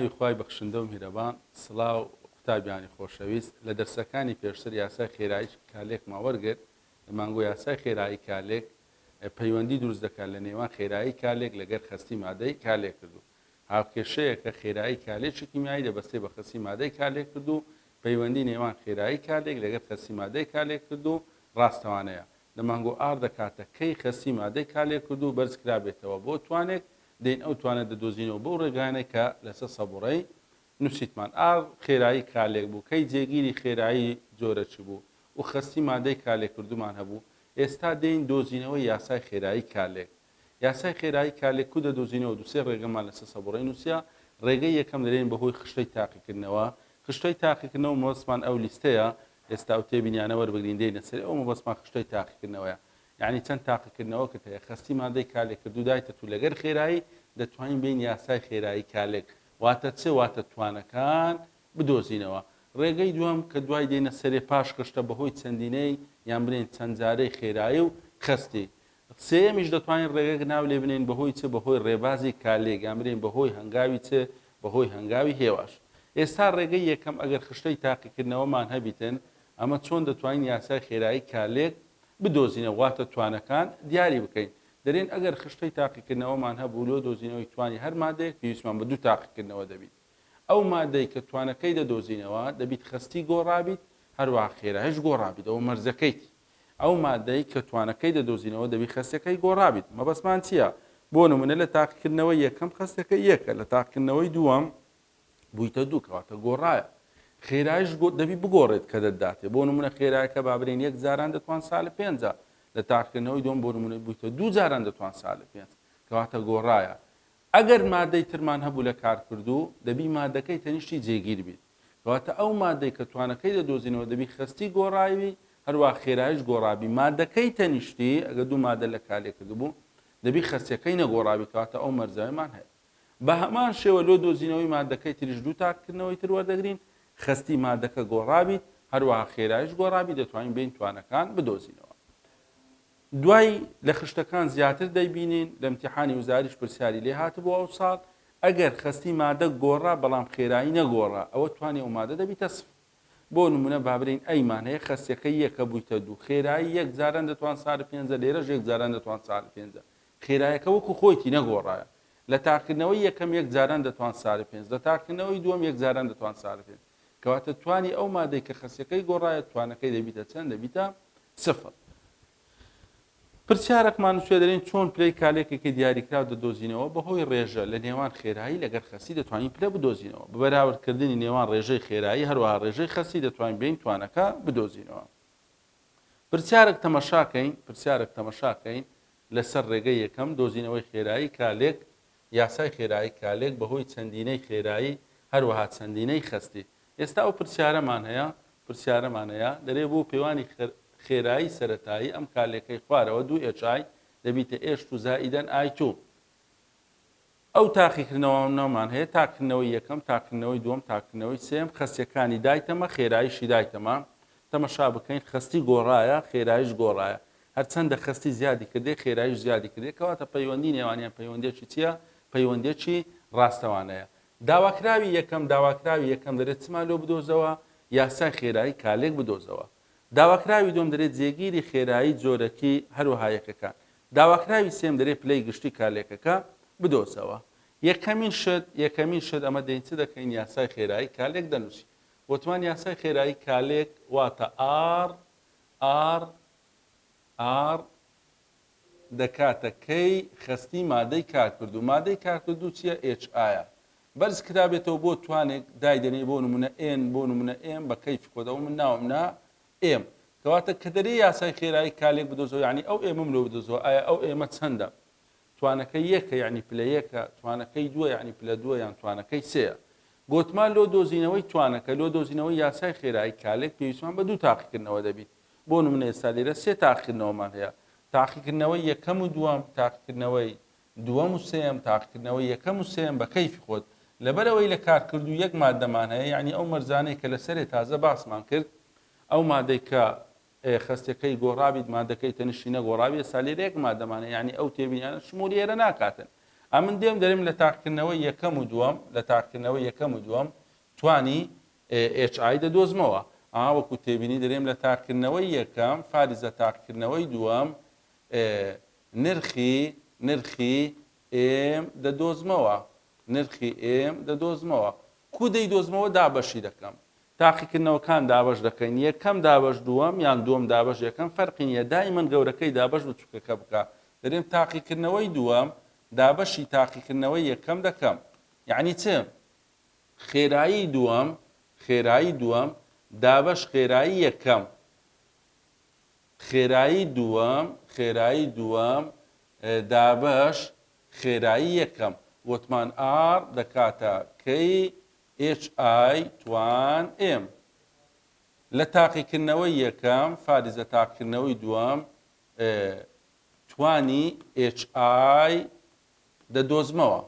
ناوی خوای بەخشندە و میهرەبان سڵاو قوتابیانی خۆشەویست لە دەرسەکانی پێشتر یاسای خێرایی کالێکمان وەرگرت لە مانگۆ یاسای خێرایی کالێک پەیوەندی دروست دەکات لە نێوان خێرایی کالێک لەگەر خستی مادەی کالێک کردو هاوکێشەیە کە خێرایی کالێکی کیمیایی دەبەستێ بە خستی مادەی کالێک کردو پەیوەندی نێوان خێرایی کالێک لەگەر خستی مادەی کالێک کردو ڕاستەوانەیە لە مانگۆ ئار دەکاتە کەی خستی مادەی کالێک کردو بەرز کرابێتەوە بۆ توانێک دەین ئەو توانێت دەدۆزینەوە بۆ ڕێگانێک کە لەسەر سەبوڕەی نووسیتمان ئار خێرایی کالێک بوو کەی جێگیری خێرایی جۆرە چ بوو و خستی مادەی کالێک کردومان هەبوو ئێستا دەین دۆزینەوەی یاسای خێرایی کالێک یاسای خێرایی کالێک کو دەدۆزینەوە دووسێ ڕێگەمان لەسەر سەبوڕەی نووسیا ڕێگەی یەکەم دەرێن بەهۆی خشتەی تاقیکردنەوە خشتەی تاقیکردنەوە مەبەستمان ئەو لیستەیە ئێستا و تێبینیانە وەربگرین دێنە سەر ئەو مەبەستمان خشتەی تاقیکردنەوەیە یعنی چەند تاقیکردنەوە کە هەیە خستی مادەی کالێک کردو دایتە تو لەگەر خێرایی دەتوانین بین یاسای خێرایی کالێک واتە چ واتە توانەکان بدۆزینەوە ڕێگەی دووەم کە دوای دێنە سەرێ پاش خشتە بەهۆی چەندینەی یان برێن چەند جارەی خێرایی و خستی سێمیش دەتوانین ڕێگەک ناو لێ بنێن بەهۆی چ بەهۆی ڕێبازی کالێک یان برێن بەهۆی هەنگاوی چ بەهۆی هەنگاوی هێواش ئێستا ڕێگەی یەکەم ئەگەر خشتەی تاقیکردنەوەمان هەبیتن ئەمە چۆن دەتوانین یاسای خێرایی کالێک بدۆزینە واتە توانەکان دیاری بکەین دەرێن ئەگەر خشتەی تاقیکردنەوەمان هەبوو لۆ دۆزینەوەی توانی هەر مادەیەک پێویستمان بە دوو تاقیکردنەوە دەبیت ئەو مادەی کە توانەکەی دەدۆزینەوە دەبیت خستی گۆڕابیت هەروەها خێراییش گۆڕابیت ئەوە مەرجەکەیت ئەو مادەی کە توانەکەی دەدۆزینەوە دەبیت خستەکەی گۆڕابیت مەبەستمان چییە بۆ نمونە لە تاقیکردنەوەی یەکەم خستەکەی یەکە لە تاقیکردنەوەی دووەم بوویتە دوو کەواتە گۆڕایە خێراییش دەبی بگۆڕێت کە دەداتێ بۆ نمونە خێراییەکە بابرین یەک جاران دەتوان ساڵ لە پێنجە لە تاقیکردنەوەی دوم بۆ نمونە بوویتە دوو جاران دەتوان ساڵ لە پێنج کەواتە گۆڕایە ئەگەر مادەی ترمان هەبوو لە کارکردو دەبی مادەکەی تەنیشتی جێگیر بیت کەواتە ئەو مادەی کە توانەکەی دەدۆزینەوە دەبی خستی گۆڕاوی هەروە خێراییش گۆڕابی مادەکەی تەنیشتی ئەگە دوو مادە لە کالێک کرد بوو دەبی خستەکەی نەگۆڕابی کەواتە ئەو مەرجەوەمان هەیە بە هەمان شێوە لۆ دۆزینەوەی مادەکەی تریش دوو تاقیکردنەوەی تر وەردەگرین خستی مادەکە گۆڕابیت هەروەها خێراییش گۆڕابی دەتوانین بین توانەکان بدۆزینەوە دوای لە خشتەکان زیاتر دەیبینین لە ئیمتیحانی وزاریش پرسیاری لێ هاتبووە ئەو ساڵ ئەگەر خستی مادە گۆڕا بەڵام خێرایی نەگۆڕا ئەوە توانی ئەو مادە دەبیتە سف بۆ نمونە بابرین ئەیمان هەیە خستەکەی یەکە بوویتە دوو خێرایی یەک جاران دەتوان ساڵ پێنجە لێرەش یەک جاران دەتوان ساڵ پێنجە خێرایەکە وەکو خۆیتی نەگۆڕایە لە تاقیکردنەوەی یەکەم یەک جاران دەتوان ساڵ پێنج لە تاقیکردنەوەی دووەم یەک جاران دەتوان ساڵ پێنج کەواتە توانی ئەو مادەی کە خستەکەی گۆڕایە توانەکەی دەبیتە چەند دەبیتە سفر پرسیارێکمان نووسێ دەرێن چۆن پلەی کالێکێکی دیاریکراو دەدۆزینەوە بەهۆی ڕێژە لە نێوان خێرایی لەگەر خەسی دەتوانین پلە بدۆزینەوە بەراوردکردنی نێوان ڕێژەی خێرایی هەروەها ڕێژەی خەسی دەتوانین بین توانەکە بدۆزینەوە پرسیارێک تەمەشاکەین لەسەر ڕێگەی یەکەم دۆزینەوەی خێرایی کالێک یاسای خێرایی کالێک بەهۆی چەندینەی خێرایی هەروەها چەندینەی خستی ئێستا ئەو پرسیارەمان هەیە دەرێ بۆ پەیوانی خێرایی سەرەتایی ئەم کالێکەی خوارەوە دوو ئێچای دەبیتە ئێشت و زائیدەن ئایتو ئەو تاقیکردنەوەمان هەیە تاقیکردنەوەی یەکەم تاقیکردنەوەی دووەم تاقیکردنەوەی سێم خستەکانی دایتەمە خێراییشی دایتەمە تەمەشا بکەین خستی گۆڕایە خێراییش گۆڕایە هەرچەندە خستی زیادی کردێ خێراییش زیادی کردێ کەواتە پەیوەندی نێوانیان پەیوەندێکی چییە پەیوەندێکی ڕاستەوانەیە داواکراوی یەکەم دەرێت چما لۆ بدۆزەوە یاسای خێرایی کالێک بدۆزەوە داواکراوی دوم دەرێت جێگیری خێرایی جۆرەکی هەروەها یەکەکە داواکراوی سێم دەرێت پلەی گشتی کالێکەکە بدۆزەوە یەکەمین شت ئەمە دەین چ دەکەین یاسای خێرایی کالێک دەنووسی وتمان یاسای خێرایی کالێک واتە ئار دەکاتە کەی خستی مادەی کارکردو چییە ئێچئایە بەرز کرابێتەوە بۆ توانێک دایدەنێ بۆ نمونە ئێن بۆ نمونە ئێم بە کەیف کۆدەوە من ناومنا ئێم کەواتە کە دەرێ یاسای خێرایی کالێک بدۆزەوە یعنی ئەو ئێمەم لۆ بدۆزەوە ئایا ئەو ئێمە چەندە توانەکەی یەکە یعنی پلە یەکە توانەکەی دووە یعنی پلە دووە یان توانەکەی سێە گوتمان لۆ دۆزینەوەی توانەکە لۆ دۆزینەوەی یاسای خێرایی کالێک پێویستمان بە دوو تاقیکردنەوە دەبیت بۆ نمونە ئێستا لێرە سێ تاقیکردنەوەمان هەیە تاقیکردنەوەی یەکەم و دووەم تاقیکردنەوەی دووەم و سێم تاقیکردنەوەی یەکەم و سێم بە کەیفی خۆت لەبەرەوەی لە کارکردو یەک مادەمان هەیە یعنی ئەو مەرجانەی کە لەسەرێ تازە باسمان کرد ئەو مادەی کە خستەکەی گۆڕابیت مادەکەی تەنیشتی نەگۆڕاوی ئێستا لێرە یەک مادەمانە یعنی ئەو تێبینیانە شمولی ئێرە ناکاتن ئەمن دێم دەرێم لە تاقیکردنەوەی یەکەم و دووەم لە تاقیکردنەوەی یەکەم و دووەم توانی HI دەدۆزمەوە وەکو تێبینی دەرێم لە تاقیکردنەوەی یەکەم فاریزە تاقیکردنەوەی دووەم نرخی ئێم دەدۆزمەوە نرخی ئێم دەدۆزمەوە کو دەیدۆزمەوە دابەشی دەکەم تاقیکردنەوەکان دابش دەکەین یەکەم دابش دووەم یان دووەم دابش یەکەم فەرقی نییە دایمەن گەورەکەی دابش بچووکەکە بکە دەرێم تاقیکردنەوەی دووەم دابەشی تاقیکردنەوەی یەکەم دەکەم یعنی چ خێرایی دووەم دابش خێرایی یەکەم خێرایی دووەم دابش خێرایی یەکەم وتمان R دەکاتە کەی HI توان M لە تاقیکردنەوەی یەکەم فاریزە تاقیکردنەوەی دووەم توانی HI دەدۆزمەوە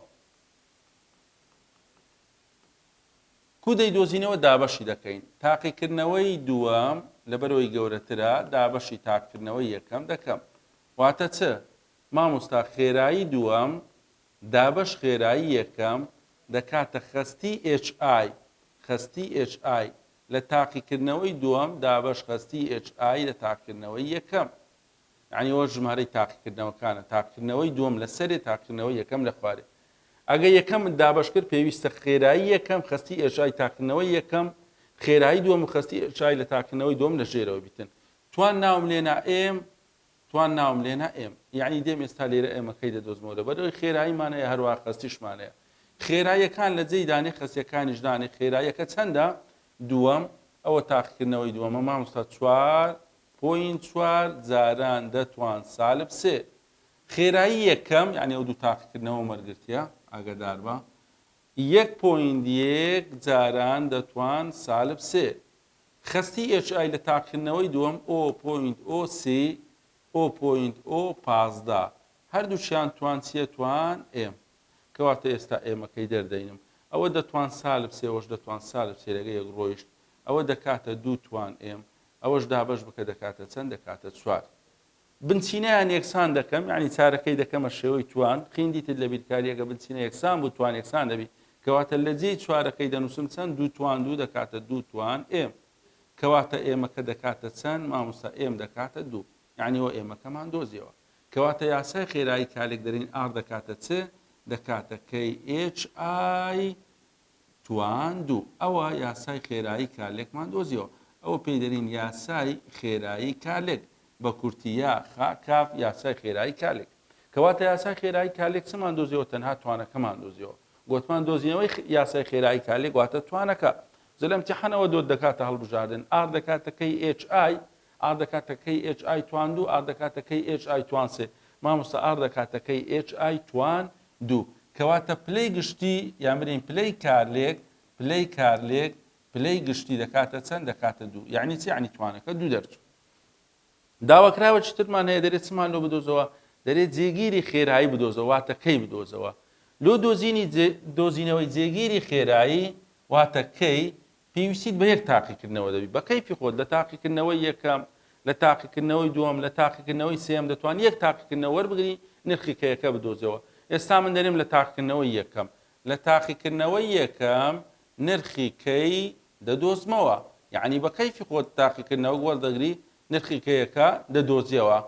کو دەیدۆزینەوە دابەشی دەکەین تاقیکردنەوەی دووەم لەبەرەوەی گەورەترە دابەشی تاقیکردنەوەی یەکەم دەکەم واتە چ مامۆستا خێرایی دووەم دابش خێرایی یەکەم دەکاتە خەستی HI لە تاقیکردنەوەی دووەم دابش خەستی HI لە تاقیکردنەوەی یەکەم یعنی وە ژمارەی تاقیکردنەوەکانە تاقیکردنەوەی دووەم لە سەرێ تاقیکردنەوەی یەکەم لە خوارێ ئەگە یەکەم دابش کرد پێویستە خێرایی یەکەم خەستی HI تاقیکردنەوەی یەکەم خێرایی دووەم و خەستی HI لە تاقیکردنەوەی دووەم لە ژێرەوە بیتن توان ناوم لێنا M یعنی دێم ئێستا لێرە ئێمەکەی دەدۆزمەوە لەبەرەوەی خێراییمانەیە هەروە خەستیشمانەیە خێراییەکان لە جێی دانێ خەستیەکانیش دانێ خێراییەکە چەندە دووەم ئەوە تاقیکردنەوەی دووەمە مامۆستا 4.4 جاران دەتوان سالب سێ خێرایی یەکەم یعنی ئەو دوو تاقیکردنەوە وەرگرتیە ئاگادار بە 1.1 جاران دەتوان سالب سێ خەستی HI لە تاقیکردنەوەی دووەم 0.15 هەردووشیان توان چیە توان M کەواتە ئێستا ئێمەکەی دەردەینم ئەوە دەتوان سالب سێ ئەوەش دەتوان سالب سێ لەگە یەک ڕۆیشت ئەوە دەکاتە دوو توان M ئەوەش دابش بکە دەکاتە چەند دەکاتە 4 بنچینەیان یەکسان دەکەم یعنی چارەکەی دەکەمە شێوەی توان خیندیتت لە بیرکاریەکە بنچینە یەکسان بوو توان یەکسان دەبی کەواتە لە جێی چوارەکەی دەنووسم چەند دوو توان دوو دەکاتە دوو توان M کەواتە ئێمەکە دەکاتە چەند مامۆستا M دەکاتە دوو یعنی وە ئێمەکەمان دۆزیەوە کەواتە یاسای خێرایی کالێک دەرین R دەکاتە چ دەکاتە کەی HI توان دوو ئەوە یاسای خێرایی کالێکمان دۆزیەوە ئەوە پێی دەرین یاسای خێرایی کالێک بە کورتیا کاف یاسای خێرایی کالێک کەواتە یاسای خێرایی کالێک چمان دۆزیەوە تەنها توانەکەمان دۆزیەوە گوتمان دۆزینەوەی یاسای خێرایی کالێک واتە توانەکە زلم امتحانەوە دۆ دەکاتە هەڵبژاردن R دەکاتە کەی HI R دەکاتە کەی HI توان دوو R دەکاتە کەی HI توان سێ مامۆستا R دەکاتە کەی HI توان دوو کەواتە پلەی گشتی یان برین پلەی کارلێک پلەی گشتی دەکاتە چەند دەکاتە دوو یعنی چی یعنی توانەکە دوو دەرچوو داواکراوە چترمان هەیە دەرێت چمان لۆ بدۆزەوە دەرێت جێگیری خێرایی بدۆزەوە واتە کەی بدۆزەوە لۆ دۆزینەوەی جێگیری خێرایی واتە کەی پێویستیت بە یەک تاقیکردنەوە دەبی بە کەیفی خۆت لە تاقیکردنەوەی یەکەم لە تاقیکردنەوەی دووەم لە تاقیکردنەوەی سێم دەتوان یەک تاقیکردنەوە وەربگری نرخی کەیەکە بدۆزەوە ئێستا من دەرێم لە تاقیکردنەوەی یەکەم لە تاقیکردنەوەی یەکەم نرخی کەی دەدۆزمەوە یعنی بە کەیفی خۆت تاقیکردنەوە وەردەگری نرخی کەیەکە دەدۆزیەوە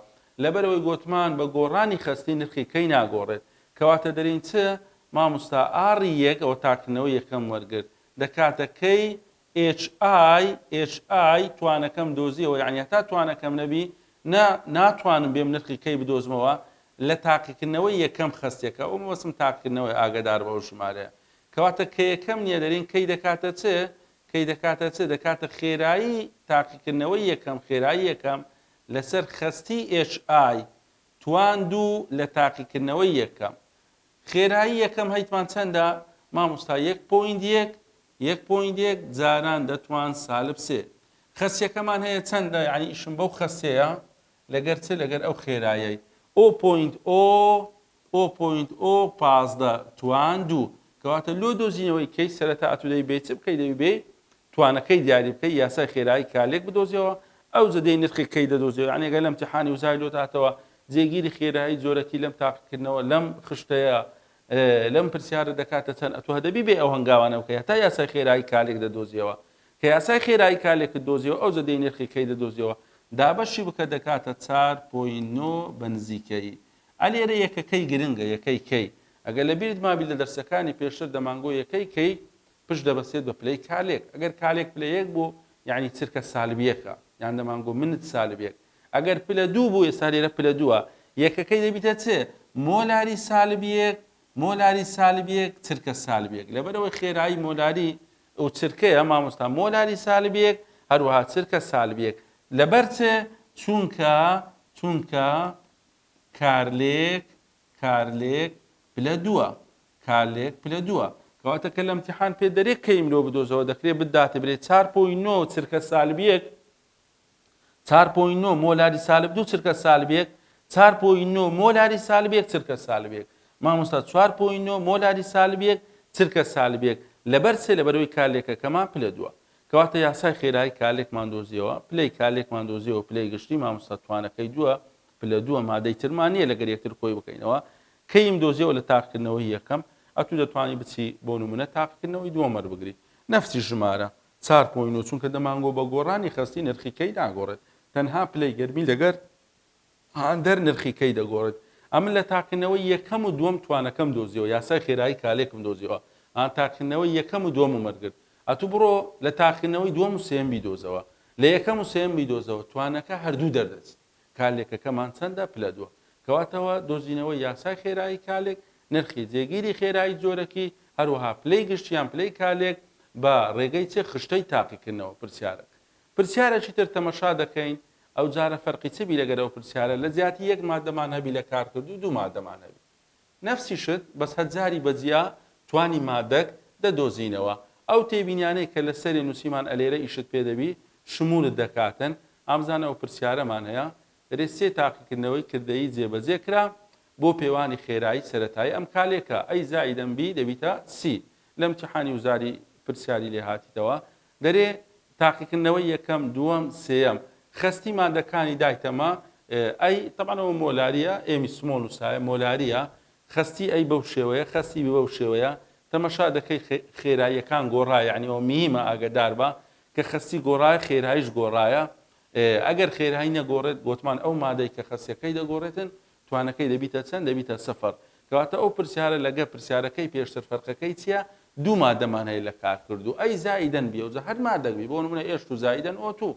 لەبەرەوەی گوتمان بە گۆڕانی خەستی نرخی کەی ناگۆڕێت کەواتە دەرین چ مامۆستا R یەک ئەوە تاقیکردنەوەی یەکەم وەرگرت دەکاتە کەی HI توانەکەم دۆزیەوە یعنی هەتا توانەکەم نەبی ناتوانم بێم نرخی کەی بدۆزمەوە لە تاقیکردنەوەی یەکەم خەستێکە ئەو مەوەسم تاقیکردنەوەی ئاگادار بەەو ژمارەیە کەواتە کەیەکەم نییە دەرین کەی دەکاتە چ کەی دەکاتە چ دەکاتە خێرایی تاقیکردنەوەی یەکەم خێرایی یەکەم لەسەر خەستی HI توان دوو لە تاقیکردنەوەی یەکەم خێرایی یەکەم هەیتمان چەندە مامۆستا 1.1 جاران دەتوان سالب سێ خەسیەکەمان هەیە چەندە یعنی ئیشم بەو خەسەیە لەگەر چ لەگەر ئەو خێرایەی 0.15 توان دوو کەواتە لۆ دۆزینەوەی کەی سەرەتا ئەتودەی بێ چ بکەی دەبی بێ توانەکەی دیاری بکەی یاسای خێرایی کالێک بدۆزیەوە ئەو زەدەی نرخی کەی دەدۆزیەوە یعنی ئەگەر لە امتحانی وزای لۆ داتەوە جێگیری خێرایی جۆرەتی لەم تاقیکردنەوە لەم خشتەیە لەم پرسیارە دەکاتە چەند ئەتوە دەبی بێ ئەو هەنگاوانە بکە تا یاسای خێرایی کالێک دەدۆزیەوە کە یاسای خێرایی کالێکت دۆزیەوە ئەو زەدەی نرخی کەی دەدۆزیەوە دابەشی بکە دەکاتە 4.9 بنزیکەی ئەلێرە یەکەکەی گرنگە یەکەی کەی ئەگەر لە بیرت مابی لە دەرسەکانی پێشتر دەمانگۆ یەکەی کەی پشت دەبەسێت بە پلەی کالێک ئەگەر کالێک پلەیەک بوو یعنی چرکە سالبیەکە یان دەمانگۆ منت سالبیەک ئەگەر پلە دوو بوو ئێستا لێرە پلە دووە یەکەکەی دەبیتە چێ مۆلاری سالبیەک مۆلاری سالبیەک چرکە سالبیەک لەبەرەوەی خێرایی مۆلاری ئەو چرکەیە مامۆستا مۆلاری سالبیەک هەروەها چرکە سالبیەک لەبەر چێ چونکە کارلێک پلە دووە کارلێک پلە دووە کەواتە کە لە ئەمتیحان پێ دەرێک کەی مرۆ بدۆزەوە دەکرێت بداتە برێت 4.9 چرکە سالبیەک 4.9 مۆلاری سالب دوو چرکە سالبیەک 4.9 مۆلاری سالبیەک چرکە سالبیەک مامۆستا 4.9 مۆلاری سالبیەک چرکە سالبیەک لەبەر چێ لەبەرەوەی کالێکەکەمان پلە دووە کەواتە یاسای خێرایی کالێکمان دۆزیەوە پلەی کالێکمان دۆزیەوە پلەی گشتی مامۆستا توانەکەی دووە پلە دووە مادەی ترمانیە لەگەر یەکتر کۆی بکەینەوە کەیم دۆزیەوە لە تاقیکردنەوەی یەکەم ئەتوو دەتوانی بچی بۆ نمونە تاقیکردنەوەی دووەمەر بگری نەفسی ژمارە 4.9 چونکە دەمانگۆ بە گۆڕانی خستی نرخی کەی ناگۆڕێت تەنها پلەی گەرمی لەگەر هاندەر نرخی کەی دەگۆڕێت ئەمن لە تاقیکردنەوەی یەکەم و دووەم توانەکەم دۆزیەوە یاسای خێرایی کالێکم دۆزیەوە تاقیکردنەوەی یەکەم و دووەم وەرگرت ئەتوو بڕۆ لە تاقیکردنەوەی دووەم و سێم بیدۆزەوە لە یەکەم و سێم بیدۆزەوە توانەکە هەردوو دەردەچێت کالێکەکەمان چەندە پلە دووە کەواتەوە دۆزینەوەی یاسای خێرایی کالێک نرخی جێگیری خێرایی جۆرەکی هەروەها پلەی گشتیان پلەی کالێک بە ڕێگەی چێ خشتەی تاقیکردنەوە پرسیارێکی تر تەمەشا دەکەین ئەو جارە فەرقی چبی لەگەرەوە پرسیارە لە زیاتی یەک مادەمان هەبی لە کارکردو دوو مادەمان هەبی نەفسی شت بەس هەجاری بەجیا توانی مادەک دەدۆزینەوە ئەو تێبینیانەی کە لە سەری نووسیمان ئەلێرە ئیشت پێدەبی شمولت دەکاتن ئامزانە ئەو پرسیارەمان هەیە دەرێت سێ تاقیکردنەوەی کردەیی جێبەجێ کرا بۆ پێوانی خێرایی سەرەتایی ئەم کالێکە ئەی زائیدەن بی دەبیتە سی لە ئیمتیحانی وزاری پرسیاری لێ هاتیتەوە دەرێ تاقیکردنەوەی یەکەم دووەم سێەم خستی مادەکانی دایتەمە ئەی تەمانەوە مۆلاریە ئێمی سمۆڵ و سایە مۆلاریە خستی ئەی بەو شێوەیە خستی بەو شێوەیە تەمەشا دەکەی خێراییەکان گۆڕایە یعنی ئەو میهمە ئاگدار بە کە خستی گۆڕایە خێراییش گۆڕایە ئەگەر خێرایی نەگۆڕێت گوتمان ئەو مادەی کە خستیەکەی دەگۆڕێتن توانەکەی دەبیتە چەند دەبیتە سەفەر کەواتە ئەو پرسیارە لەگە پرسیارەکەی پێشتر فەرقەکەی چییە دوو مادەمان هەیە لە کارکردو ئەی زائیدەن بیەوزە هەر مادەگبی بۆ نمونە ئێشت و زائیدەن ئۆتو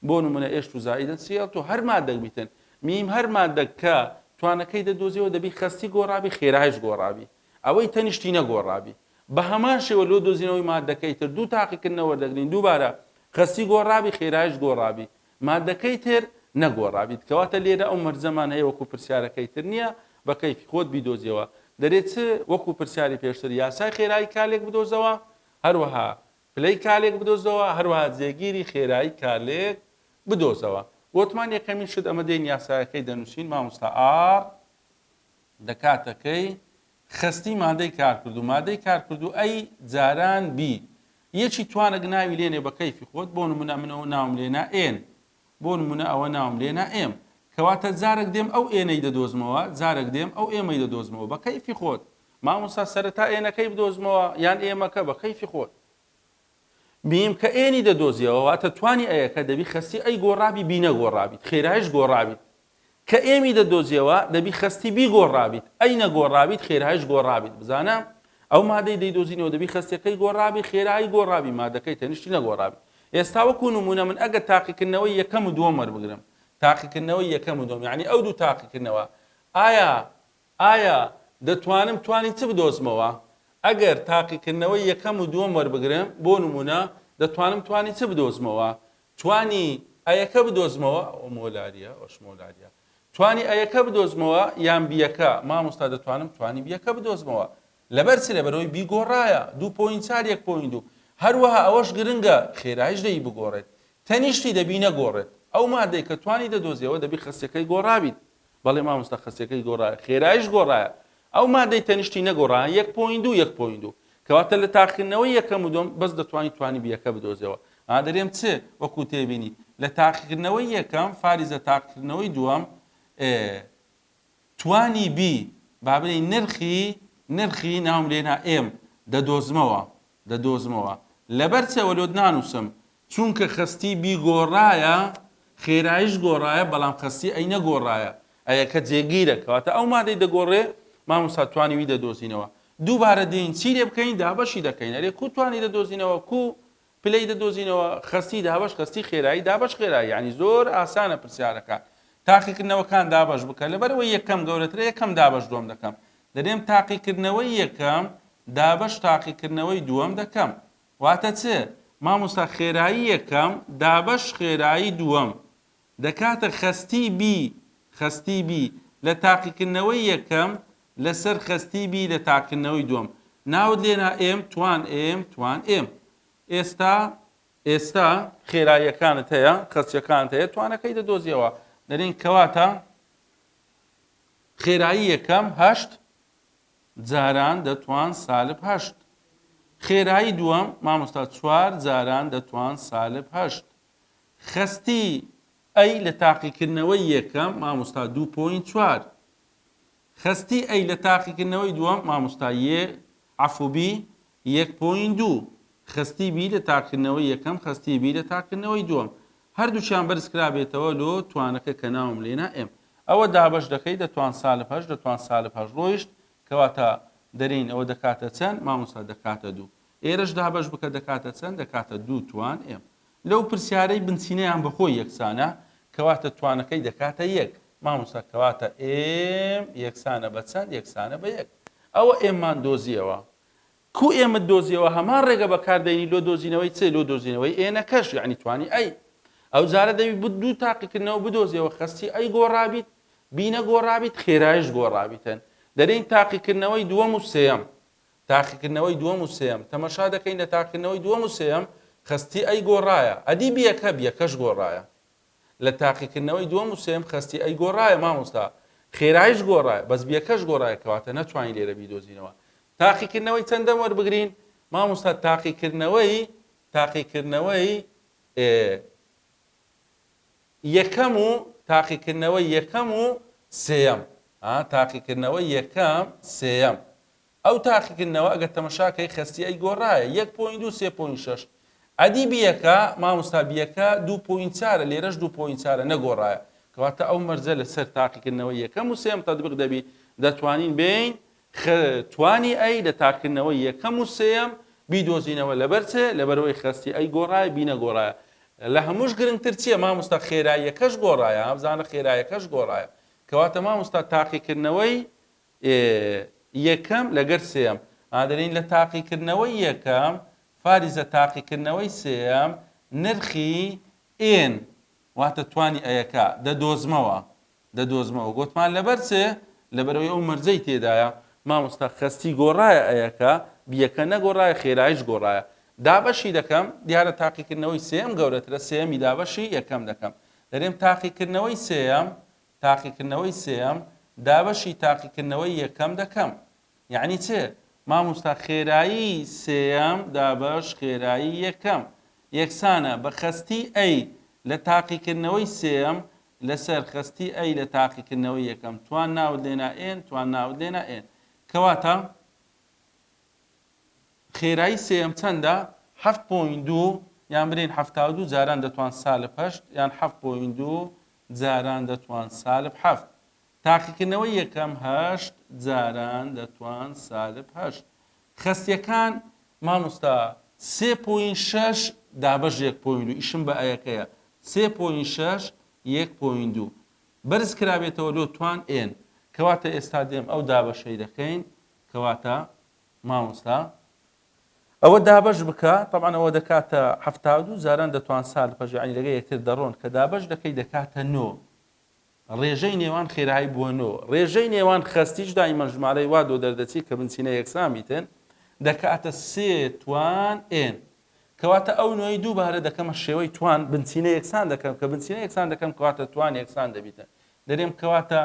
بۆ نمونە ئێشت و زائیدەن سیڵ و هەر مادەگبیتن میم هەر مادەکە توانەکەی دەدۆزیەوە دەبی خستی گۆڕابی خێرایش گۆڕابی ئەوەی تەنیشتی نەگۆڕابی بە هەمان شێوە لۆ دۆزینەوەی مادەکەی تر دوو تاقیکردنەوە دەگرین دووبارە خستی گۆڕابی خێرایش گۆڕابی مادەکەی تر نەگۆڕابیت کەواتە لێرە ئەو مەرجەمان هەیە وەکو پرسیارەکەی تر نییە بە کەیفی خۆت بیدۆزیەوە دەرێت وەکو پرسیاری پێشتر یاسای خێرایی کالێک بدۆزەوە هەروەها پلەی کالێک بدۆزەوە هەروەها جێگیری خێرایی کالێک بدۆزەوە وتمان یەکەمین شت ئەمە دێن یاسایەکەی دەنووسین مامۆستا ئار دەکاتەکەی خستی مادەی کارکردو مادەی کارکردو ئەی جاران بی یەکی توانە ناوی لێنێ بە کەیفی خۆت بۆ نمونە منەوە ناوم لێنا ئێن بۆ نمونە ئەوە ناوم لێنا ئێم کەواتە جارێک دێم ئەو ئێنەی دەدۆزمەوە جارێک دێم ئەو ئێمەی دەدۆزمەوە بە کەیفی خۆت مامۆستا سەرەتا ئێنەکەی بدۆزمەوە یان ئێمەکە بە کەیفی خۆت بیم کە ئێنی دەدۆزیەوە واتە توانی ئەیەکە دەبی خستی ئەی گۆڕابی بی نەگۆڕابیت خێرایش گۆڕابیت کە ئێمی دەدۆزیەوە دەبی خستی بی گۆڕابیت ئەی نەگۆڕابیت خێرایش گۆڕابیت بزانە ئەو مادەی دەیدۆزینەوە دەبی خستیەکەی گۆڕابی خێرایی گۆڕابی مادەکەی تەنیشتی نەگۆڕابی ئێستا وەکو نمونە من ئەگە تاقیکردنەوەی یەکەم و دووەم وەربگرم تاقیکردنەوەی یەکەم و دووەم یعنی ئەو دوو تاقیکردنەوە ئایا دەتوانم توانی چ بدۆزمەوە ئەگەر تاقیکردنەوەی یەکەم و دووەم وەربگرم بۆ نمونە دەتوانم توانی چ بدۆزمەوە توانی ئەیەکە بدۆزمەوە ئەو مۆلاریە ئەوش مۆلاریە توانی ئەیەکە بدۆزمەوە یان بیەکە مامۆستا دەتوانم توانی بیەکە بدۆزمەوە لەبەر چ لەبەرەوەی بیگۆڕایە 2.4 1.2 هەروەها ئەوەش گرنگە خێرایش دەی بگۆڕێت تەنیشتی دەبی نەگۆڕێت ئەو مادەی کە توانی دەدۆزیەوە دەبی خستەکەی گۆڕابیت بەڵێ مامۆستا خستەکەی گۆڕایە خێرایش گۆڕایە ئەو مادەی تەنیشتی نەگۆڕایە 1.2 1.2 کەواتە لە تاقیکردنەوەی یەکەم و دووەم بەس دەتوانی توانی بیەکە بدۆزیەوە دەرێم چ وەکو تێبینی لە تاقیکردنەوەی یەکەم فاریزە تاقیکردنەوەی دووەم توانی بی با بڵێ نرخی ناوم لێنا ئێم دەدۆزمەوە لەبەر چەوە لۆ نانووسم چونکە خستی بی گۆڕایە خێراییش گۆڕایە بەڵام خستی ئەی نەگۆڕایە ئەیە کە جێگیرە کەواتە ئەو مادەی دەگۆڕێ مامۆستا توانیوی دەدۆزینەوە دووبارە دێین چی لێ بکەین دابەشی دەکەین ئەرێ کو توانی دەدۆزینەوە کو پلەی دەدۆزینەوە خستی دابەش خستی خێرایی دابەش خێرایی یعنی زۆر ئاسانە پرسیارەکە تاقیکردنەوەکان دابەش بکە لەبەرەوەی یەکەم گەورەترە یەکەم دابەش دووەم دەکەم دەرێم تاقیکردنەوەی یەکەم دابەش تاقیکردنەوەی دووەم دەکەم واتە چ مامۆستا خێرایی یەکەم دابەش خێرایی دووەم دەکاتە خستی بی لە تاقیکردنەوەی یەکەم لەسەر خستی بی لە تاقیکردنەوەی دووەم ناوت لێنا ئێم توان ئێم ئێستا خێراییەکانت هەیە خستیەکانت هەیە توانەکەی دەدۆزیەوە دەرێن کەواتە خێرایی یەکەم 8 جاران دەتوان سالب 8 خێرایی دووەم مامۆستا 4 جاران دەتوان سالب 8 خستی ئەی لە تاقیکردنەوەی یەکەم مامۆستا 2.4 خستی ئەی لە تاقیکردنەوەی دووەم مامۆستا عەفوبی 1.2 خستی بی لە تاقیکردنەوەی یەکەم خستی بی لە تاقیکردنەوەی دووەم هەردووچیان بەرز کرابێتەوە لۆ توانەکە کە ناوم لێنا ئێم ئەوە دابەش دەکەی دەتوان سالب 8 دەتوان سالب 8 ڕۆیشت کەواتە دەرین ئەوە دەکاتە چەند مامۆستا دەکاتە 2 ئێرەش دابەش بکە دەکاتە چەند دەکاتە 2 توان ئێم لەو پرسیارەی بنچینەیان بەخۆی یەکسانە کەواتە توانەکەی دەکاتە 1 مامۆستا کەواتە ئێم یەکسانە بە چەند یەکسانە بە 1 ئەوە ئێممان دۆزیەوە کو ئێمە دۆزیەوە هەمان ڕێگە بەکاردێنی لۆ دۆزینەوەی چ لۆ دۆزینەوەی ئێنەکەش یعنی توانی ئەی ئەو جارە دەوی دوو تاقیکردنەوە بدۆزیەوە خستی ئەی گۆڕابیت بینە گۆڕابیت خێرایش گۆڕابیتن دەرێن تاقیکردنەوەی دووەم و سێەم تاقیکردنەوەی دووەم و سێەم تەمەشا دەکەین لە تاقیکردنەوەی دووەم و سێەم خستی ئەی گۆڕایە ئەدی بیەکەش گۆڕایە لە تاقیکردنەوەی دووەم و سێەم خستی ئەی گۆڕایە مامۆستا خێرایش گۆڕایە بەس بیەکەش گۆڕایە کەواتە نەتوانین لێرە بیدۆزینەوە تاقیکردنەوەی چەندەم وەربگرین مامۆستا تاقیکردنەوەی یەکەم و تاقیکردنەوەی یەکەم و سێەم تاقیکردنەوەی یەکەم سێەم ئەو تاقیکردنەوە ئەگەر تەمەشاکەی خستی ئەی گۆڕایە 1.2 3.6 ئەدی بیەکە مامۆستا بیەکە 2.4 لێرەش 2.4 نەگۆڕایە کەواتە ئەو مەرجە لەسەر تاقیکردنەوەی یەکەم و سێەم تەطبیق دەبی دەتوانین بین توانی ئەی لە تاقیکردنەوەی یەکەم و سێەم بیدۆزینەوە لەبەر چێ لەبەرەوەی خستی ئەی گۆڕایە بینە گۆڕایە لە هەمووش گرنگتر چییە مامۆستا خێراییەکەش گۆڕایە بزانە خێراییەکەش گۆڕایە کەواتە مامۆستا تاقیکردنەوەی یەکەم لەگەر سێەم ئادەرین لە تاقیکردنەوەی یەکەم فاریزە تاقیکردنەوەی سێەم نرخی ئێن واتە توانی ئەیەکە دەدۆزمەوە گوتمان لەبەر چێ لەبەرەوەی ئەو مەرجەی تێدایە مامۆستا خستی گۆڕایە ئەیەکە بیەکە نەگۆڕایە خێرایش گۆڕایە دابەشی دەکەم دیارە تاقیکردنەوەی سێەم گەورەترە سێەمی دابەشی یەکەم دەکەم دەرێم تاقیکردنەوەی سێەم دابەشی تاقیکردنەوەی یەکەم دەکەم یعنی چێ مامۆستا خێرایی سێەم دابەش خێرایی یەکەم یەکسانە بە خستی ئەی لە تاقیکردنەوەی سێەم لەسەر خستی ئەی لە تاقیکردنەوەی یەکەم توان ناوت لێنا ئێن کەواتە خێرایی سێەم چەندە 7.2 یان برین 72 جاران دەتوان سالب 8 یان 7.2 جاران دەتوان سالب 7 تاقیکردنەوەی یەکەم 8 جاران دەتوان سالب 8 خستیەکان مامۆستا 3.6 دابەش 1.2 ئیشم بە ئەیەکەیە 3.6 1.2 بەرز کرابێتەوە لۆ توان ئێن کەواتە ئێستا دێم ئەو دابەشەی دەکەین کەواتە مامۆستا ئەوە دابەش بکە طبعا ئەوە دەکاتە 72 جاران دەتوان سالب 8 یعنی لەگەڵ یەکتر دەڕۆن کە دابەش دەکەی دەکاتە 9 ڕێژەی نێوان خێرایی بووە 9 ڕێژەی نێوان خستیش دایمەن ژمارەی وا دۆ دەردەچی کە بنچینە یەکسامیتن دەکاتە 3 توان ئێن کەواتە ئەو نوێی دووبارە دەکەمە شێوەی توان بنچینە یەکسان دەکەم کە بنچینە یەکسان دەکەم کەواتە توان یەکسان دەبیتە دەرێم کەواتە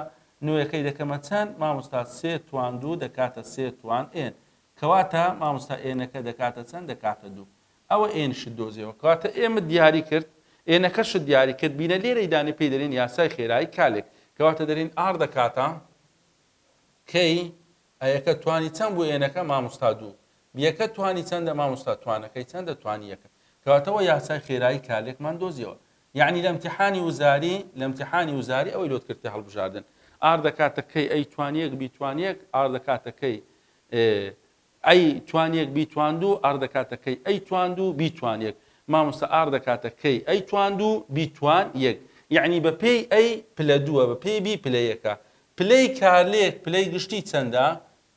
نوێیەکەی دەکەمە چەند مامۆستا 3 توان 2 دەکاتە 3 توان ئێن کەواتە مامۆستا ئێنەکە دەکاتە چەند دەکاتە 2 ئەوە ئێنشت دۆزیەوە کەواتە ئێمە دیاری کرد ئێنەکەشت دیاری کرد بینە لێرەی دانی پێی دەرین یاسای خێرایی کالێک کەواتە دەرین ئار دەکاتە کەی ئەیەکە توانی چەند بۆ ئێنەکە مامۆستا دوو بیەکە توانی چەندە مامۆستا توانەکەی چەندە توانی یەکە کەواتەوە یاسای خێرایی کالێکمان دۆزیەوە یعنی لە امتحانی وزاری ئەوەی لۆت کردی هەڵبژاردن ئار دەکاتەکەی ئەی توانیەک بیتوانیەک ئار دەکاتەکەی ئەی توانیەک بیتواندوو ئار دەکاتەکەی ئەی تواندوو بیتوانیەک مامۆستا ئار دەکاتەکەی ئەی تواندوو بیتوان یەک یعنی بە پێی ئەی پلە دووە بە پێی بی پلە یەکە پلەی کارلێک پلەی گشتی چەندە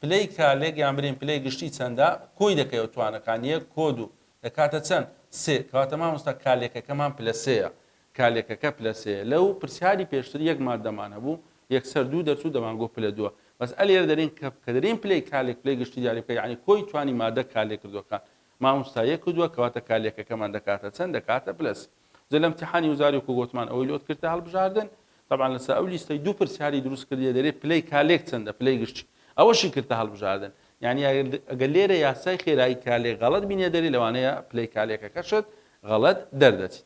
پلەی کارلێک یان برین پلەی گشتی چەندە کۆی دەکەیەوە توانەکان یەک کۆ دوو دەکاتە چەند سێ کەواتە مامۆستا کالێکەکەمان پلە سێیە کالێکەکە پلە سێیە لەو پرسیاری پێشتر یەک مادەمان هەبوو یەکسەر دوو دەرچوو دەمانگۆ پلە دووە بەس ئەلێرە دەرین کە دەرین پلەی کالێک پلەی گشتی دیاری بکە یعنی کۆی توانی مادە کالێک کردوەکان مامۆستا یەک کردووە کەواتە کالێکەکەمان دەکاتە چەند دەکاتە پلەس لە امتحانی وزاری وەکو گوتمان ئەوەی لۆت کردە هەڵبژاردن طبعا لەسەر ئەو لیستەی دوو پرسیاری دروست کردیە دەرێ پلەی کالێک چەندە پلەی گشتی ئەوەشی کردە هەڵبژاردن یعنی ئەگەر لێرە یاسای خێرایی کالێک غەڵەت بینێ دەری لەوانەیە پلەی کالێکەکەشت غەڵەت دەردەچیت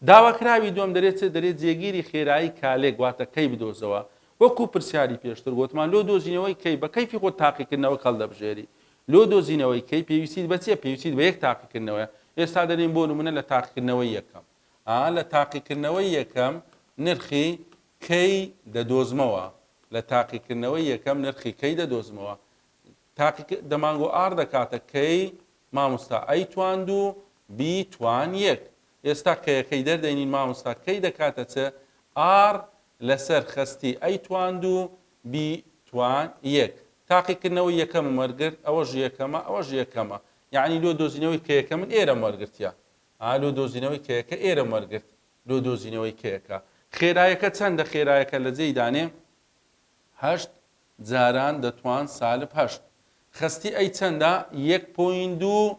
داواکراوی دوم دەرێت جێگیری خێرایی کالێک واتە کەی بدۆزەوە وەکو پرسیاری پێشتر گوتمان لۆ دۆزینەوەی کەی بە کەیفی خۆ تاقیکردنەوە کەڵدەبژێری لۆ دۆزینەوەی کەی پێویستیت بەچێ پێویستیت بە یەک تاقیکردنەوەیە ئێستا دەرین بۆ نمونە لە تاقیکردنەوەی یەکەم لە تاقیکردنەوەی یەکەم نرخی کەی دەدۆزمەوە لە تاقیکردنەوەی یەکەم نرخی کەی دەدۆزمەوە دەمانگۆ ئار دەکاتە کەی مامۆستا ئەی تواندوو بی توان یەک ئێستا کەیەکەی دەردەینین مامۆستا کەی دەکاتە چە ئار لەسەر خەستی ئەی تواندوو بی توان یەک تاقیکردنەوەی یەکەم وەرگرت ئەوەش یەکەمە ئەوەش یەکەمە یعنی لۆ دۆزینەوەی کەیەکە من ئێرە وەرگرتیا لۆ دۆزینەوەی کەیەکە ئێرە وەرگرت لۆ دۆزینەوەی کەیەکە خێرایەکە چەندە خێرایەکە لە جێی دانێ هەشت جاران دەتوان سالب هەشت خەستی ئەی چەندە 1.2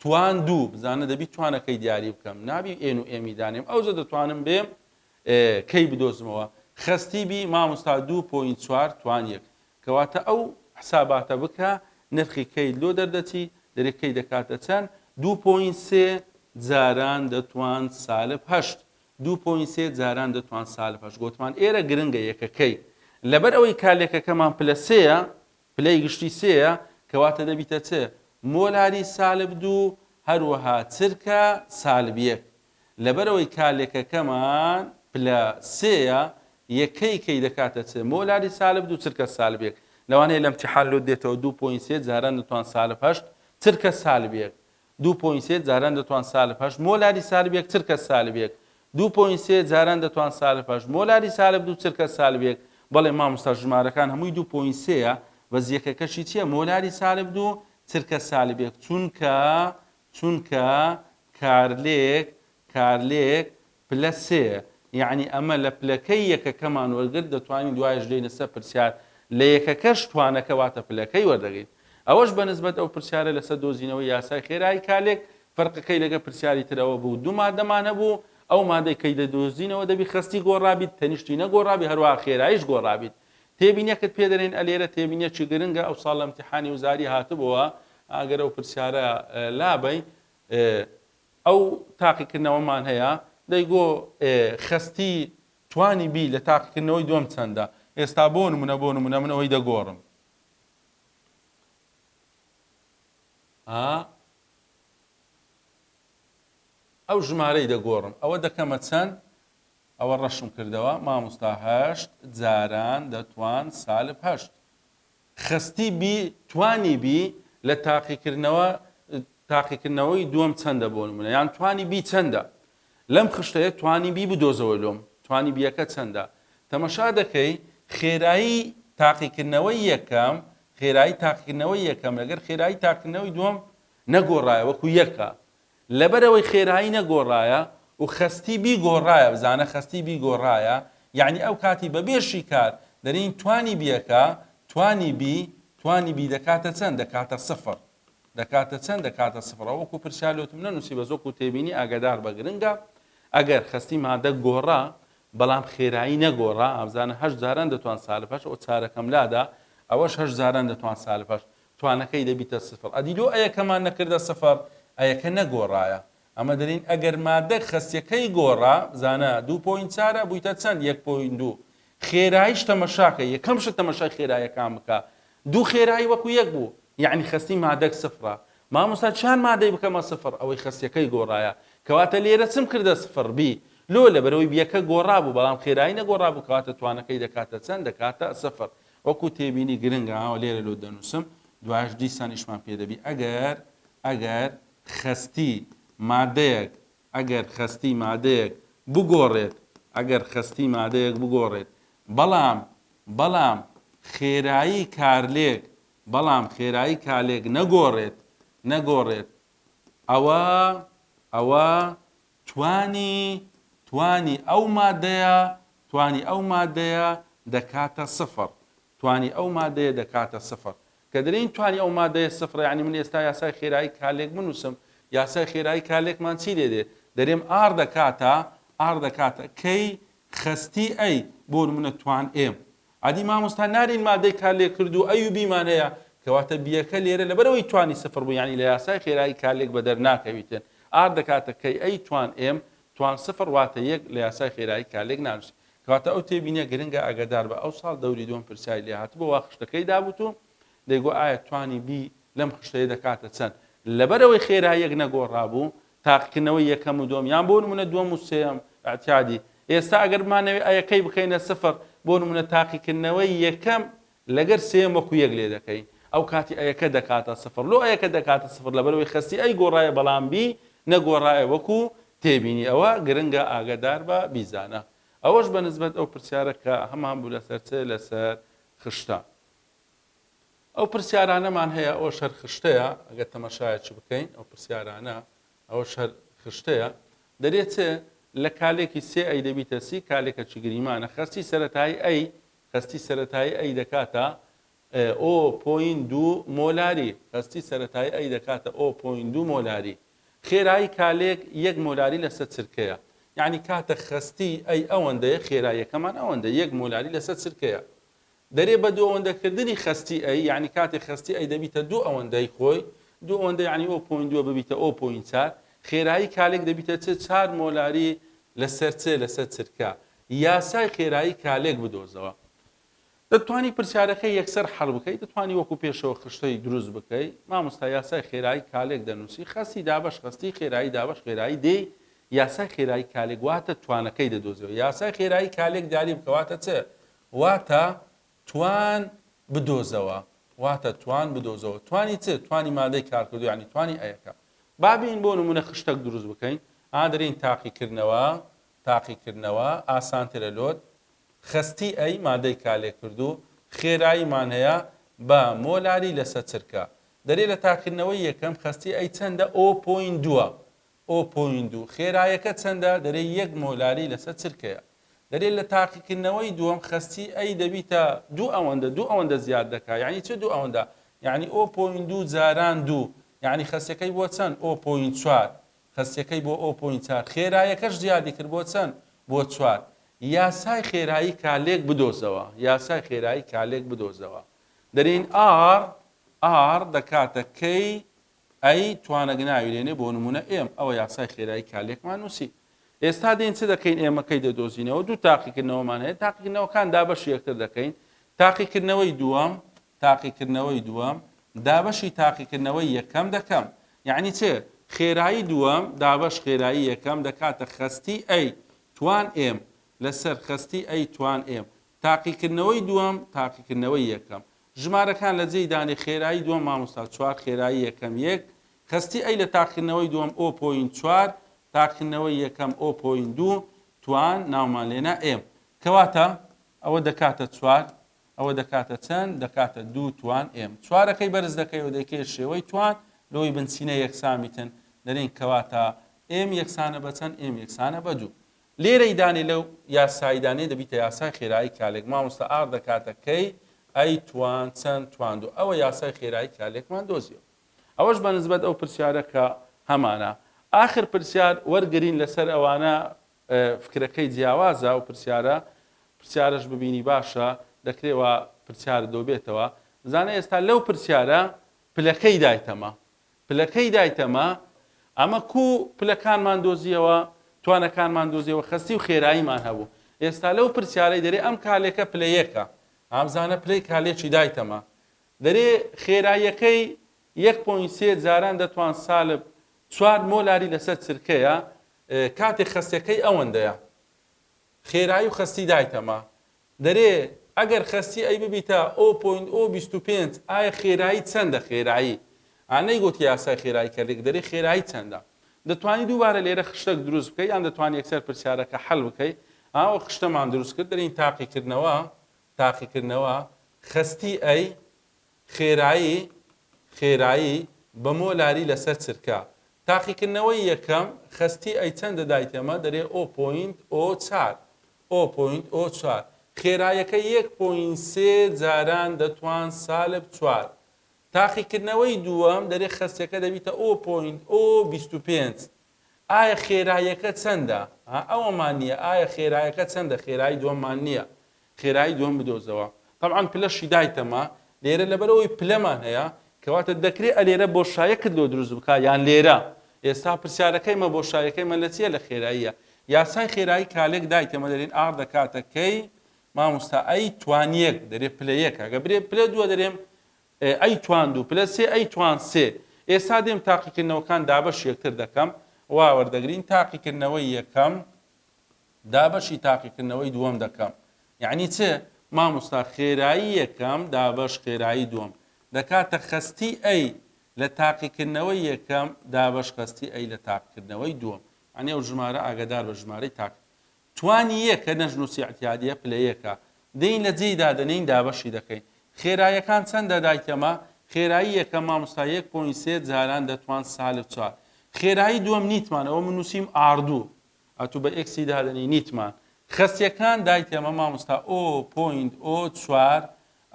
توان دوو بزانە دەبی توانەکەی دیاری بکەم نابی ئێن و ئێمی دانێم ئەوزە دەتوانم بێم کەی بدۆزمەوە خەستی بی مامۆستا 2.4 توان یەک کەواتە ئەو حساباتە بکە نرخی کەی لۆ دەردەچی دەرێکەی دەکاتە چەند 2.3 جاران دەتوان سالب هەشت 2.3 جاران دەتوان سالب هەشت گوتمان ئێرە گرنگە یەکەکەی لەبەر ئەوەی کالێکەکەمان پلە سێیە پلەی گشتی سێیە کەواتە دەبیتە چێ مۆلاری سالب دوو هەروەها چرکە سالب یەک لەبەرەوەی کالێکەکەمان پلە سێیە یەکەی کەی دەکاتە چێ مۆلاری سالب دوو چرکە سالب یەک لەوانەیە لە امتحان لۆ دێتەوە 2.3 جاران دەتوان سالب هەشت چرکە سالب یەک 2.3 جاران دەتوان سالب هەشت مۆلاری سالب یەک چرکە سالب یەک 2.3 جاران دەتوان سالب هەشت مۆلاری سالب دوو چرکە سالب یەک بەڵێ مامۆستا ژمارەکان هەمووی 2.3ە وەزیەکەکەشی چییە مۆلاری سالب دوو چرکە سالب یەک چونکە کارلێک پلە سێ یعنی ئەمە لە پلەکەی یەکەکەمان وەرگرت دەتوانین دوایش لێنە سەر پرسیار لە یەکەکەش توانەکە واتە پلەکەی وەردەگریت ئەوەش بەنسبەت ئەو پرسیارە لەسەر دۆزینەوەی یاسای خێرایی کالێک فەرقەکەی لەگە پرسیاری ترەوە بوو دوو مادەمان هەبوو ئەو مادەی کەی دەدۆزینەوە دەبی خەستی گۆڕابیت تەنیشتی نەگۆڕابی هەروەها خێراییش گۆڕابیت تێبینیەکت پێ دەرێن ئەلێرە تێبینیەکی گرنگە ئەو ساڵ لە امتحانی وزاری هاتبووە ئەگەر ئەو پرسیارە لابەی ئەو تاقیکردنەوەمان هەیە دەیگۆ خەستی توانی بی لە تاقیکردنەوەی دووەم چەندە ئێستا بۆ نمونە من ئەوەی دەگۆڕم ئەو ژمارەی دەگۆڕم ئەوە دەکەمە چەند ئەوە ڕەشم کردەوە مامۆستا هەشت جاران دەتوان سالب هەشت خەستی بی توانی بی لە تاقیکردنەوەی دووەم چەندە بۆ نمونە یان توانی بی چەندە لەم خشتەیە توانی بی بدۆزەوە لۆم توانی بیەکە چەندە تەمەشا دەکەی خێرایی تاقیکردنەوەی یەکەم لەگەر خێرایی تاقیکردنەوەی دووەم نەگۆڕایە وەکو یەکە لەبەرەوەی خێرایی نەگۆڕایە و خەستی بی گۆڕایە بزانە خەستی بی گۆڕایە یعنی ئەو کاتی بەبێشی کار دەرین توانی بیەکە توانی بی دەکاتە چەند دەکاتە سفر دەکاتە چەند دەکاتە سفرەوە وەکو پرسیالۆتم نەنووسی بە زۆکو تێبینی ئاگادار بە گرنگە ئەگەر خەستی مادە گۆڕا بەڵام خێرایی نەگۆڕا ئەبزانە هەشت جاران دەتوان سالب هەشت ئەو چارەکەم لادا ئەوەش هەشت جاران دەتوان سالب هەشت توانەکەی دەبیتە سفر ئەدیلۆ ئەیەکەمان نەکردە سفر ئەیەکە نەگۆڕایە ئەمە دەرین ئەگەر مادە خەستیەکەی گۆڕا زانە 2.4 بوویتە چەند 1.2 خێراییش تەمەشاکە یەکەم شت تەمەشای خێراییەکان بکە دوو خێرایی وەکو یەک بوو یعنی خەستی مادەک سفرە مامۆستا چیان مادەی بکەمە سفر ئەوەی خەستیەکەی گۆڕایە کەواتە لێرە چم کردە سفر بی لۆ لە بەرەوەی بیەکە گۆڕا بوو بەڵام خێرایی نەگۆڕا بوو کەواتە توانەکەی دەکاتە چەند دەکاتە سفر وەکو تێبینی گرنگە لێرە لۆ دەنووسم دوایش دیسانیشمان پێدەبی ئەگەر خەستی مادەیەک بگۆڕێت بەڵام خێرایی کارلێک نەگۆڕێت ئەوە توانی ئەو مادەیە دەکاتە سفر کە دەرین توانی ئەو مادەیە سفر یعنی من ئێستا یاسای خێرایی کارلێک بنووسم یاسای خێرایی کارلێکمان چی لێدێ دەرێم ئار دەکاتە کەی خەستی ئەی بۆ نمونە توان ئێم عادی مامۆستا نارین مادەی کارلێک کردو ئەی و بیمان هەیە کەواتە بیەکە لێرە لەبەرەوەی توانی سفر بوو یعنی لە یاسای خێرایی کارلێک بە دەرناکەویتن ئار دەکاتە کەی ئەی توان ئێم توان سفر واتە یەک لە یاسای خێرایی کارلێک نانووسی کەواتە ئەو تێبینیە گرنگە ئاگادار بە ئەو ساڵ دەوری دووەم پرسیاری لێ هاتبوو وا خشتەکەی دابوو دەیگو ئایا توانی بی لەم خشتەیە دەکاتە چەند لەبەرەوەی خێراییەک نەگۆڕابوو تاقیکردنەوەی یەکەم و دووەم یان بۆ نمونە دووەم و سێەم ئاعتیادی ئێستا ئەگەر بمانەوێت ئەیەکەی بکەینە سفر بۆ نمونە تاقیکردنەوەی یەکەم لەگەر سێم وەکو یەک لێ دەکەین ئەو کاتی ئەیەکە دەکاتە سفر لۆ ئەیەکە دەکاتە سفر لەبەرەوەی خەستی ئەی گۆڕایە بەڵام بی نەگۆڕایە وەکو تێبینی ئەوە گرنگە ئاگادار بە بیزانە ئەوەش بە نسبەت ئەو پرسیارە کە هەمان بوو لەسەر خشتە ئەو پرسیارانەمان هەیە ئەو شەر خشتەیە ئەگەر تەماشایەک بکەین ئەو پرسیارانە ئەوە شەر خشتەیە دەرێت لە کالێکی سێ ئەی دەبیتە سی کالێکە چگریمانە خەستی سەرەتایی ئەی دەکاتە 0.2 مۆلاری خەستی سەرەتایی ئەی دەکاتە 0.2 مۆلاری خێرایی کالێک 1 مۆلاری لەسەر چرکەیە یعنی کاتە خەستی ئەی ئەوەندەیە خێراییەکەمان ئەوەندە 1 مۆلاری لەسەر چرکەیە دەرێ بە دوو ئەوەندەکردنی خەستی ئەی یعنی کاتێک خەستی ئەی دەبیتە دوو ئەوەندەی خۆی دوو ئەوەندە یعنی 0.2 ببیتە 0.4 خێرایی کالێک دەبیتە 4 مۆلاری لەسەر چرکە یاسای خێرایی کالێک بدۆزەوە دەتوانی پرسیارەکەی یەکسەر حەڵ بکەیت دەتوانی وەکو پێشەوە خشتەی دروست بکەیت مامۆستا یاسای خێرایی کالێک دەنووسی خەستی دابەش خەستی خێرایی دابەش خێرایی دێ یاسای خێرایی کالێک واتە توانەکەی دەدۆزەوە یاسای خێرایی کالێک داری بکەواتە چ واتە توان بدۆزەوە توانی چ توانی مادەی کارکردو یعنی توانی ئەیەکە بابین بۆ نمونە خشتێک دروست بکەین ئادرین تاقیکردنەوە ئاسانترە لۆت خەستی ئەی مادەی کالێک کردو خێراییمان هەیە بە مۆلاری لەسەر چرکە دەرێت لە تاقیکردنەوەی یەکەم خەستی ئەی چەندە 0.2 خێراییەکە چەندە دەرێت 1 مۆلاری لەسەر چرکەیە دەرێت لە تاقیکردنەوەی دووەم خەستی ئەی دەبیتە دوو ئەوەندە زیاد دەکات یعنی چه دوو ئەوەندە یعنی 0.2 جاران 2 یعنی خەستەکەی بۆ چەند 0.4 خەستەکەی بۆ 0.4 خێراییەکەش زیادی کرد بۆ چەند بۆ 4 یاسای خێرایی کالێک بدۆزەوە دەرین ئار دەکاتە کەی ئەی توانەگناوی لێنێ بۆ نمونە ئێم ئەوە یاسای خێرایی کالێکمان نووسی ئێستا دێن چ دەکەین ئێمەکەی دەدۆزینەوە دوو تاقیکردنەوەمان هەیە تاقیکردنەوەکان دابەشی یەکتر دەکەین تاقیکردنەوەی دووەم دابەشی تاقیکردنەوەی یەکەم دەکەم یعنی چێ خێرایی دووەم دابەش خێرایی یەکەم دەکاتە خەستی ئەی توان ئێم لەسەر خەستی ئەی توان ئێم تاقیکردنەوەی دووەم تاقیکردنەوەی یەکەم ژمارەکان لە جێی دانی خێرایی دووەم مامۆستا 4 خێرایی یەکەم 1 خەستی ئەی لە تاقیکردنەوەی دووەم 0.4 تاقیکردنەوەی یەکەم 0.2 توان ناومان لێنە ئێم کەواتە ئەوە دەکاتە 4 ئەوە دەکاتە چەند دەکاتە 2 توان ئێم 4ەکەی بەرز دەکەی و دەکەی شێوەی توان لۆی بنچینە یەکسامیتن دەرێن کەواتە ئێم یەکسانە بە چەند ئێم یەکسانە بە 2 لێرەی دانی لەو یاسایدانەی دەبیتە یاسای خێرایی کالێک مامۆستا ئار دەکاتە کەی ئەی توان چەند توان 2 ئەوە یاسای خێرایی کالێکمان دۆزیەوە ئەوەش بە نسبەت ئەو پرسیارە کە هەمانە آخر پرسیار وەرگرین لەسەر ئەوانە فکرەکەی جیاوازە و پرسیارش ببینی باشە دەکرێوە پرسیار دۆبێتەوە بزانە ئێستا لەو پرسیارە پلەکەی دایتەمە ئەمە پلەکانمان دۆزیەوە توانەکانمان دۆزیەوە خەستی و خێراییمان هەبوو ئێستا لەو پرسیارەی دەرێ ئەم کالێکە پلەیەکە ئامزانە پلەی کالێکی دایتەمە دەرێ خێراییەکەی 1.3 جاران دەتوان سالب 4 مۆلاری لەسەر چرکەیە کاتێک خەستەکەی ئەوەندەیە خێرایی و خەستی دایتەمە دەرێ ئەگەر خەستی ئەی ببیتە 0.025 ئایا خێرایی چەندە خێرایی ئانەی گوتی یاسای خێرایی کەلێک دەرێ خێرایی چەندە دەتوانی دووبارە لێرە خشتێک دروست بکەی یان دەتوانی یەکسەر پرسیارەکە حەل بکەی ئەو خشتەمان دروست کرد دەرین تاقیکردنەوە خەستی ئەی خێرایی بە مۆلاری لەسەر چرکە تاقیکردنەوەی یەکەم خەستی ئەی چەندە دایتێمە دەرێ 0.04 خێراییەکە 1.3 جاران دەتوان سالب 4 تاقیکردنەوەی دووەم دەرێ خەستەکە دەبیتە 0.025 ئایا خێراییەکە چەندە ئەوەمان نییە ئایا خێراییەکە چەندە خێرایی دووەممان نییە خێرایی دووەم بدۆزەوە طبعاً پلەشی دایتەمە لێرە لەبەرەوەی پلەمان هەیە کەواتە دەکرێت لێرە بۆشایەکت لۆ دروست بکە یان لێرە ئێستا پرسیارەکەیمە بۆشایەکەیمە لە چیە لە خێراییە یاسای خێرایی کالێک دایتەمە دەرێن ئار دەکاتەکەی مامۆستا ئەی توانیەک دەرێ پلەیەکە گە برێ پلە دووە دەرێم ئەی توان دوو پلە سێ ئەی توان سێ ئێستا دێم تاقیکردنەوەکان دابەش یەکتر دەکەم وا وەردەگرین تاقیکردنەوەی یەکەم دابەشی تاقیکردنەوەی دووەم دەکەم یعنی چێ مامۆستا خێرایی یەکەم دابەش خێرایی دووەم دەکاتە خەستی ئەی لە تاقیکردنەوەی یەکەم دابەش خەستی ئەی لە تاقیکردنەوەی دووەم ئەنێ ئەو ژمارە ئاگادار بە ژمارەی تاق توانی یەکە نەژنووسی احتیادیە پلەیەکە دەین لە جێی دادەنین دابەشی دەکەین خێراییەکان چەندە دایتەمە خێرایی یەکەم مامۆستا 1.3 جاران دەتوان سالب 4 خێرایی دووەم نیتمان ئەوە من نووسیم ئاردوو ئەتوو بە ئێکسی دادەنی نیتمان خەستیەکان دایتێمە مامۆستا 0.04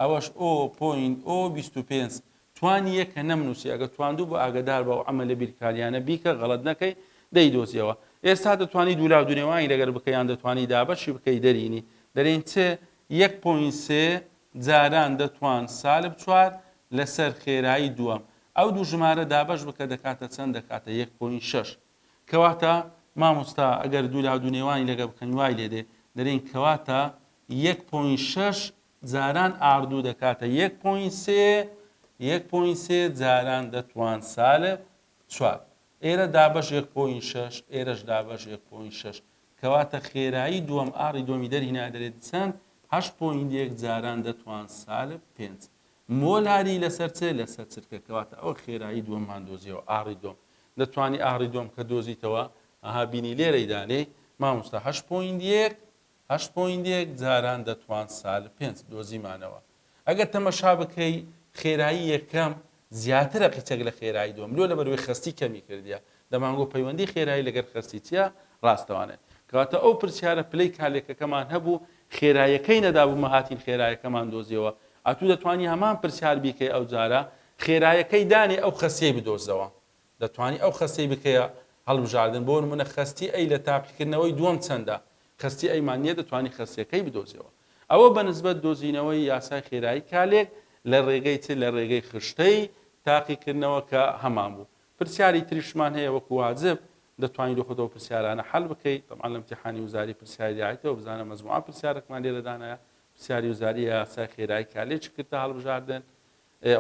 ئەوەش 0.025 توانی یەکە نەمنووسی ئەگە تواندوو بە ئاگدار بە و ئەمە لە بیرکاریانە بیکە غەڵەت نەکەی دەیدۆزیەوە ئێستا دەتوانی دوولاو دونێوانی لەگەر بکەیان دەتوانی دابەشی بکەی دەرینی دەرێن چێ 1.3 جاران دەتوان سالب 4 لەسەر خێرایی دووەم ئەو دوو ژمارە دابەش بکە دەکاتە چەند دەکاتە 1.6 کەواتە مامۆستا ئەگەر دوولاو دونێوانی لەگە بکەن وای لێدێ دەرێن کەواتە 1.6 جاران ئاردوو دەکاتە 1.3 جاران دەتوان سالب 4 ئێرە دابەش 1.6 ئێرەش دابەش 1.6 کەواتە خێرایی دووەم ئاڕی دووەمی دەرهینا دەرێت چەند 8.1 جاران دەتوان سالب 5 مۆلاری لەسەر چێ لەسەر چرکە کەواتە ئەو خێرایی دووەممان دۆزیەوە ئاڕی دووەم دەتوانی ئاڕی دووەم کە دۆزیتەوە ئەها بینی لێرەی دانێ مامۆستا 8.1 جاران دەتوان سالب 5 دۆزیمانەوە ئەگەر تەمەشا بکەی خێرایی یەکەم زیاترە قیچەک لە خێرایی دووەم لۆ لەبەروەی خەستی کەمی کردیە دەمانگۆ پەیوەندی خێرایی لەگەر خەستی چیە ڕاستەوانێت کەواتە ئەو پرسیارە پلەی کالێکەکەمان هەبوو خێراییەکەی نەدابوو مەهاتین خێراییەکەمان دۆزیەوە ئەتوو دەتوانی هەمان پرسیار بیکەی ئەو جارە خێراییەکەی دانێ ئەو خەسیەی بدۆزەوە دەتوانی ئەو خەسیەی بکەیە هەڵبژاردن بۆ نمونە خەستی ئەی لە تاقیکردنەوەی دووەم چەندە خەستی ئەیمان نییە دەتوانی خەسیەکەی بدۆزیەوە ئەوە بەنسبەت دۆزینەوەی یاسای خێرایی کالێک لە ڕێگەی چ لە ڕێگەی خشتەی تاقیکردنەوە کە هەمان بوو پرسیاری تریشمان هەیە وەکو واجب دەتوانیت خۆتەوە پرسیارانە حەل بکەیت طبعاً لە امتحانی وزاری پرسیاری دایتەوە بزانە مەجموعە پرسیارێکمان لێرەدانایە پرسیاری وزاری یاسای خێرایی کالێ چ کردە هەڵبژاردن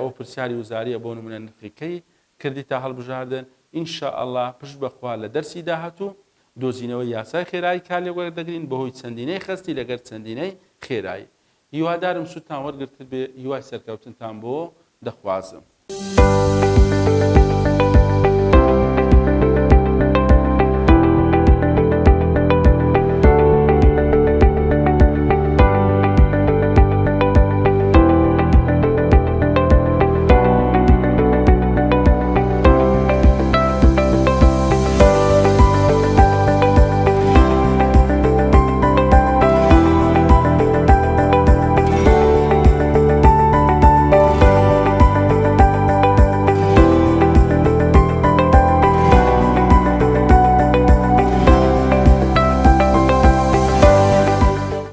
ئەو پرسیاری وزاریە بۆ نمونە نرخەکەی کردی تا هەڵبژاردن ئینشاءالله پشت بەخوا لە دەرسی داهاتوو دۆزینەوەی یاسای خێرایی کالێ وەردەگرین بەهۆی چەندینەی خەستی لەگەر چەندینەی خێرایی هیوادارم سوودتان وەرگرت بێ هیوای سەرکەوتنتان بۆ دەخوازم